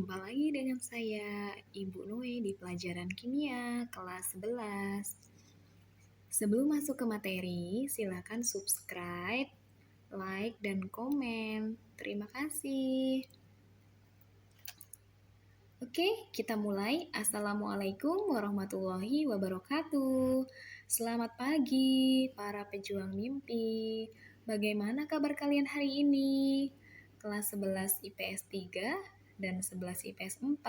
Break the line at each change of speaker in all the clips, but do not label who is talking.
Jumpa lagi dengan saya, Ibu Nue di pelajaran kimia kelas 11. Sebelum masuk ke materi, silakan subscribe, like, dan komen. Terima kasih. Oke, kita mulai. Assalamualaikum warahmatullahi wabarakatuh. Selamat pagi, para pejuang mimpi. Bagaimana kabar kalian hari ini? Kelas 11 IPS 3 dan 11 IPS 4.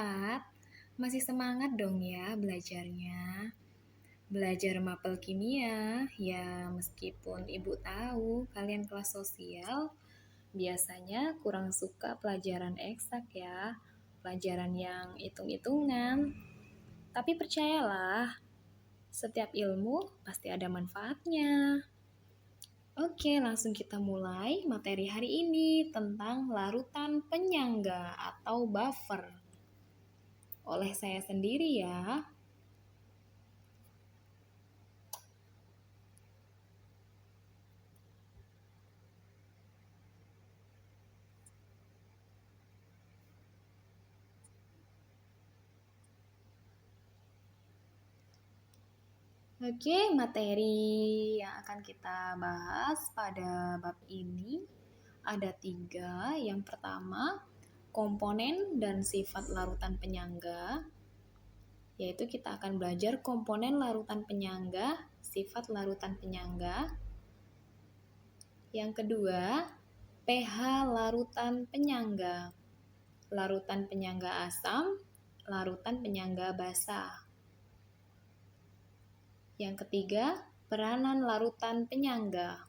Masih semangat dong ya belajarnya. Belajar mapel kimia, ya meskipun ibu tahu kalian kelas sosial, biasanya kurang suka pelajaran eksak ya, pelajaran yang hitung-hitungan. Tapi percayalah, setiap ilmu pasti ada manfaatnya. Oke, langsung kita mulai materi hari ini tentang larutan penyangga atau buffer. Oleh saya sendiri ya. Oke, materi yang akan kita bahas pada bab ini ada 3. Yang pertama, komponen dan sifat larutan penyangga, yaitu kita akan belajar komponen larutan penyangga, sifat larutan penyangga. Yang kedua, pH larutan penyangga, larutan penyangga asam, larutan penyangga basa. Yang ketiga, peranan larutan penyangga.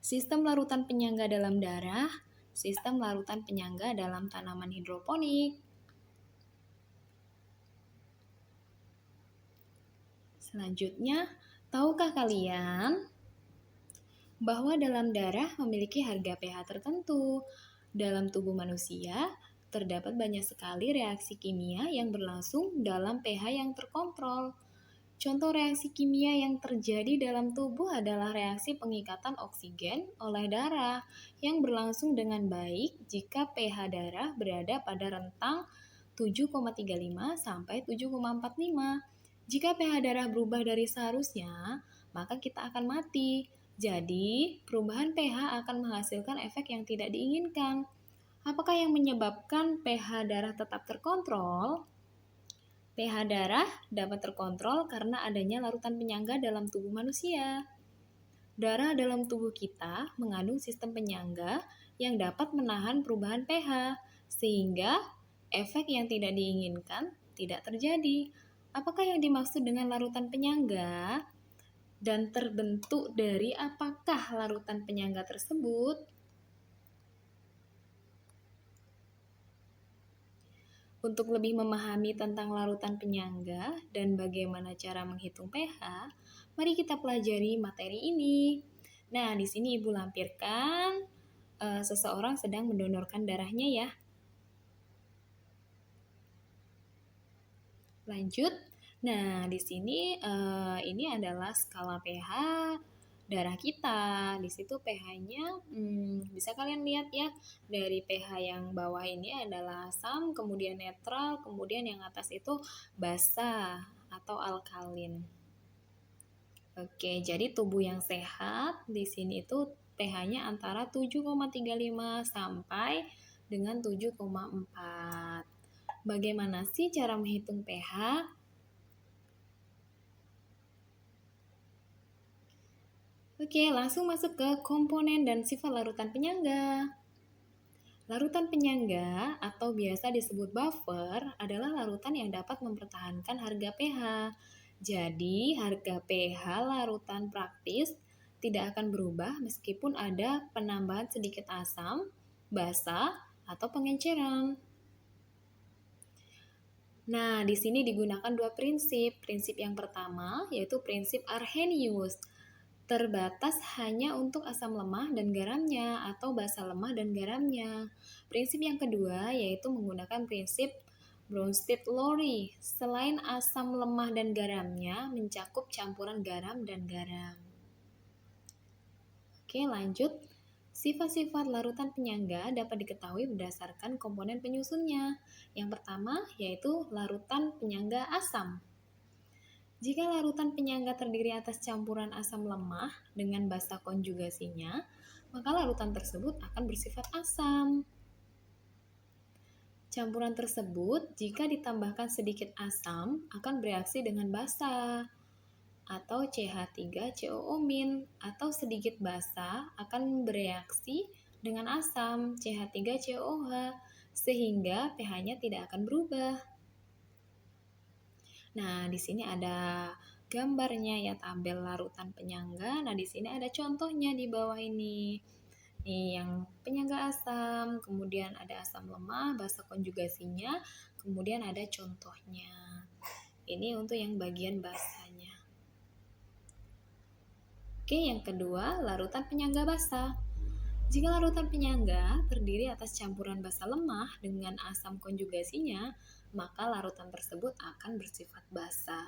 Sistem larutan penyangga dalam darah, sistem larutan penyangga dalam tanaman hidroponik. Selanjutnya, tahukah kalian bahwa dalam darah memiliki harga pH tertentu? Dalam tubuh manusia, terdapat banyak sekali reaksi kimia yang berlangsung dalam pH yang terkontrol. Contoh reaksi kimia yang terjadi dalam tubuh adalah reaksi pengikatan oksigen oleh darah yang berlangsung dengan baik jika pH darah berada pada rentang 7,35 sampai 7,45. Jika pH darah berubah dari seharusnya, maka kita akan mati. Jadi, perubahan pH akan menghasilkan efek yang tidak diinginkan. Apakah yang menyebabkan pH darah tetap terkontrol? pH darah dapat terkontrol karena adanya larutan penyangga dalam tubuh manusia. Darah dalam tubuh kita mengandung sistem penyangga yang dapat menahan perubahan pH, sehingga efek yang tidak diinginkan tidak terjadi. Apakah yang dimaksud dengan larutan penyangga? Dan terbentuk dari apakah larutan penyangga tersebut? Untuk lebih memahami tentang larutan penyangga dan bagaimana cara menghitung pH, mari kita pelajari materi ini. Nah, di sini Ibu lampirkan seseorang sedang mendonorkan darahnya ya. Lanjut. Nah, di sini ini adalah skala pH darah kita. Di situ pH-nya bisa kalian lihat ya. Dari pH yang bawah ini adalah asam, kemudian netral, kemudian yang atas itu basa atau alkalin. Oke, jadi tubuh yang sehat di sini itu pH-nya antara 7,35 sampai dengan 7,4. Bagaimana sih cara menghitung pH? Oke, langsung masuk ke komponen dan sifat larutan penyangga. Larutan penyangga atau biasa disebut buffer adalah larutan yang dapat mempertahankan harga pH. Jadi, harga pH larutan praktis tidak akan berubah meskipun ada penambahan sedikit asam, basa, atau pengenceran. Nah, di sini digunakan 2 prinsip. Prinsip yang pertama yaitu prinsip Arrhenius, terbatas hanya untuk asam lemah dan garamnya atau basa lemah dan garamnya. Prinsip yang kedua yaitu menggunakan prinsip Bronsted-Lowry. Selain asam lemah dan garamnya mencakup campuran garam dan garam. Oke, lanjut. Sifat-sifat larutan penyangga dapat diketahui berdasarkan komponen penyusunnya. Yang pertama yaitu larutan penyangga asam. Jika larutan penyangga terdiri atas campuran asam lemah dengan basa konjugasinya, maka larutan tersebut akan bersifat asam. Campuran tersebut jika ditambahkan sedikit asam akan bereaksi dengan basa atau CH3COO- atau sedikit basa akan bereaksi dengan asam CH3COOH sehingga pH-nya tidak akan berubah. Nah, di sini ada gambarnya ya, tabel larutan penyangga. Nah, di sini ada contohnya di bawah ini. Nih, yang penyangga asam, kemudian ada asam lemah, basa konjugasinya, kemudian ada contohnya. Ini untuk yang bagian basanya. Oke, yang kedua, larutan penyangga basa. Jika larutan penyangga terdiri atas campuran basa lemah dengan asam konjugasinya, maka larutan tersebut akan bersifat basa.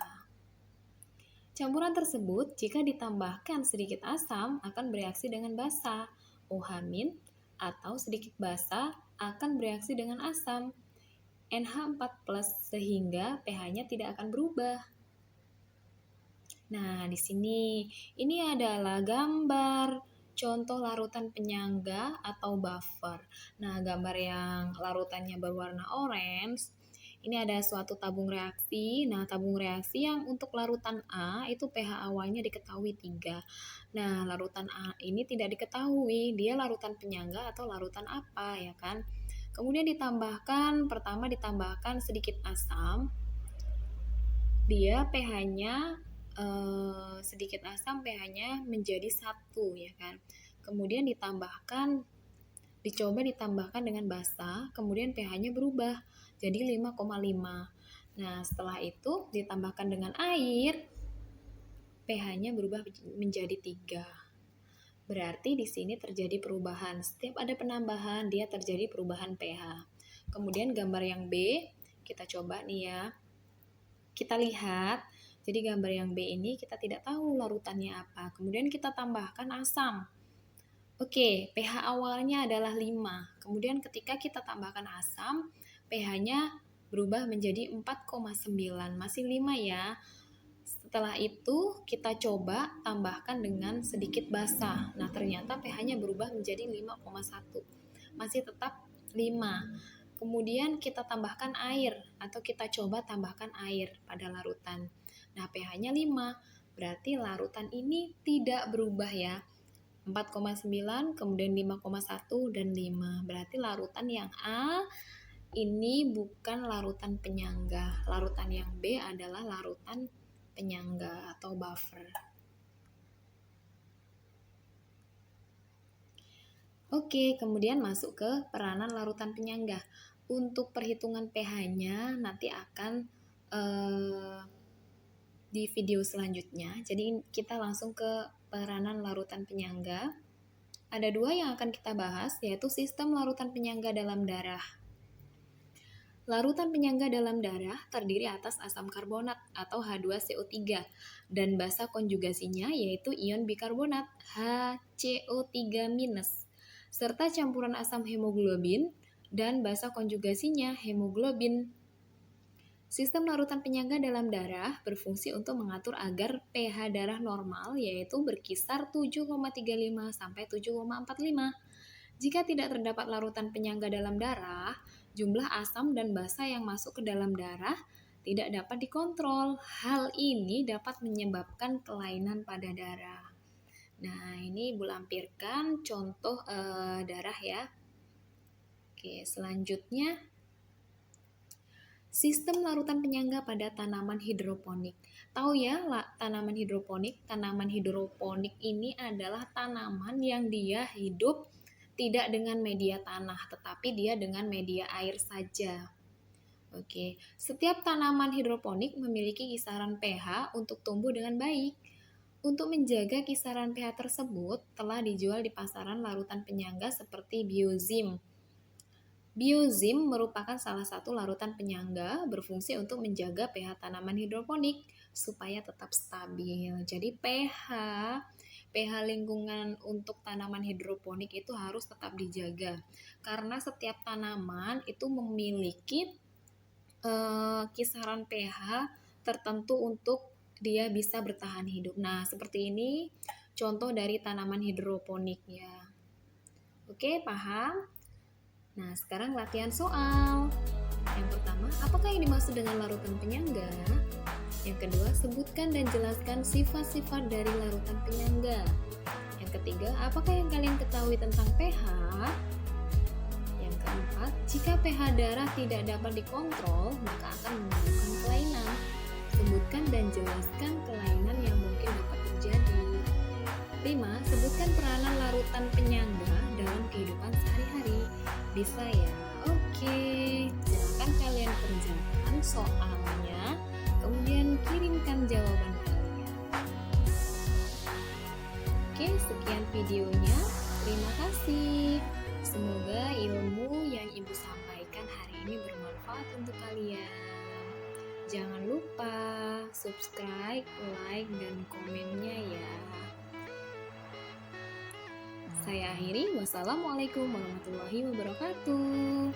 Campuran tersebut jika ditambahkan sedikit asam akan bereaksi dengan basa, OH- atau sedikit basa akan bereaksi dengan asam, NH4+, sehingga pH-nya tidak akan berubah. Nah, di sini ini adalah gambar contoh larutan penyangga atau buffer. Nah, gambar yang larutannya berwarna orange, ini ada suatu tabung reaksi. Nah, tabung reaksi yang untuk larutan A itu pH awalnya diketahui 3. Nah, larutan A ini tidak diketahui, dia larutan penyangga atau larutan apa ya kan? Kemudian pertama ditambahkan sedikit asam, dia pH-nya sedikit asam, pH-nya menjadi 1 ya kan. Kemudian dicoba ditambahkan dengan basa, kemudian pH-nya berubah jadi 5,5. Nah, setelah itu ditambahkan dengan air, pH-nya berubah menjadi 3. Berarti di sini terjadi perubahan. Setiap ada penambahan, dia terjadi perubahan pH. Kemudian gambar yang B, kita coba nih ya. Kita lihat, jadi gambar yang B ini kita tidak tahu larutannya apa. Kemudian kita tambahkan asam. Oke, pH awalnya adalah 5. Kemudian ketika kita tambahkan asam, pH-nya berubah menjadi 4,9. Masih 5 ya. Setelah itu kita coba tambahkan dengan sedikit basa. Nah, ternyata pH-nya berubah menjadi 5,1. Masih tetap 5. Kemudian kita tambahkan air atau kita coba tambahkan air pada larutan. Nah, pH-nya 5. Berarti larutan ini tidak berubah ya. 4,9, kemudian 5,1 dan 5. Berarti larutan yang A ini bukan larutan penyangga. Larutan yang B adalah larutan penyangga atau buffer. Oke, kemudian masuk ke peranan larutan penyangga. Untuk perhitungan pH-nya nanti akan di video selanjutnya. Jadi kita langsung ke peranan larutan penyangga. Ada 2 yang akan kita bahas, yaitu sistem larutan penyangga dalam darah. Larutan penyangga dalam darah terdiri atas asam karbonat atau H2CO3 dan basa konjugasinya yaitu ion bikarbonat HCO3- serta campuran asam hemoglobin dan basa konjugasinya hemoglobin. Sistem larutan penyangga dalam darah berfungsi untuk mengatur agar pH darah normal yaitu berkisar 7,35 sampai 7,45. Jika tidak terdapat larutan penyangga dalam darah, jumlah asam dan basa yang masuk ke dalam darah tidak dapat dikontrol. Hal ini dapat menyebabkan kelainan pada darah. Nah, ini Ibu lampirkan contoh darah ya. Oke, selanjutnya sistem larutan penyangga pada tanaman hidroponik. Tahu ya, tanaman hidroponik? Tanaman hidroponik ini adalah tanaman yang dia hidup tidak dengan media tanah, tetapi dia dengan media air saja. Oke, setiap tanaman hidroponik memiliki kisaran pH untuk tumbuh dengan baik. Untuk menjaga kisaran pH tersebut, telah dijual di pasaran larutan penyangga seperti biozim. Biozim merupakan salah satu larutan penyangga berfungsi untuk menjaga pH tanaman hidroponik supaya tetap stabil. Jadi pH pH lingkungan untuk tanaman hidroponik itu harus tetap dijaga. Karena setiap tanaman itu memiliki kisaran pH tertentu untuk dia bisa bertahan hidup. Nah, seperti ini contoh dari tanaman hidroponik ya. Oke, paham? Nah, sekarang latihan soal. Yang pertama, apakah yang dimaksud dengan larutan penyangga? Yang kedua, sebutkan dan jelaskan sifat-sifat dari larutan penyangga. Yang ketiga, apakah yang kalian ketahui tentang pH? Yang keempat, jika pH darah tidak dapat dikontrol, maka akan menimbulkan kelainan. Sebutkan dan jelaskan kelainan yang mungkin dapat terjadi. 5. Sebutkan peranan larutan penyangga dalam kehidupan sehari-hari. Bisa ya? Oke, silakan kalian kerjakan soalnya, kemudian kirimkan jawaban kalian. Oke, sekian videonya. Terima kasih. Semoga ilmu yang Ibu sampaikan hari ini bermanfaat untuk kalian. Jangan lupa subscribe, like, dan komennya ya. Saya akhiri. Wassalamualaikum warahmatullahi wabarakatuh.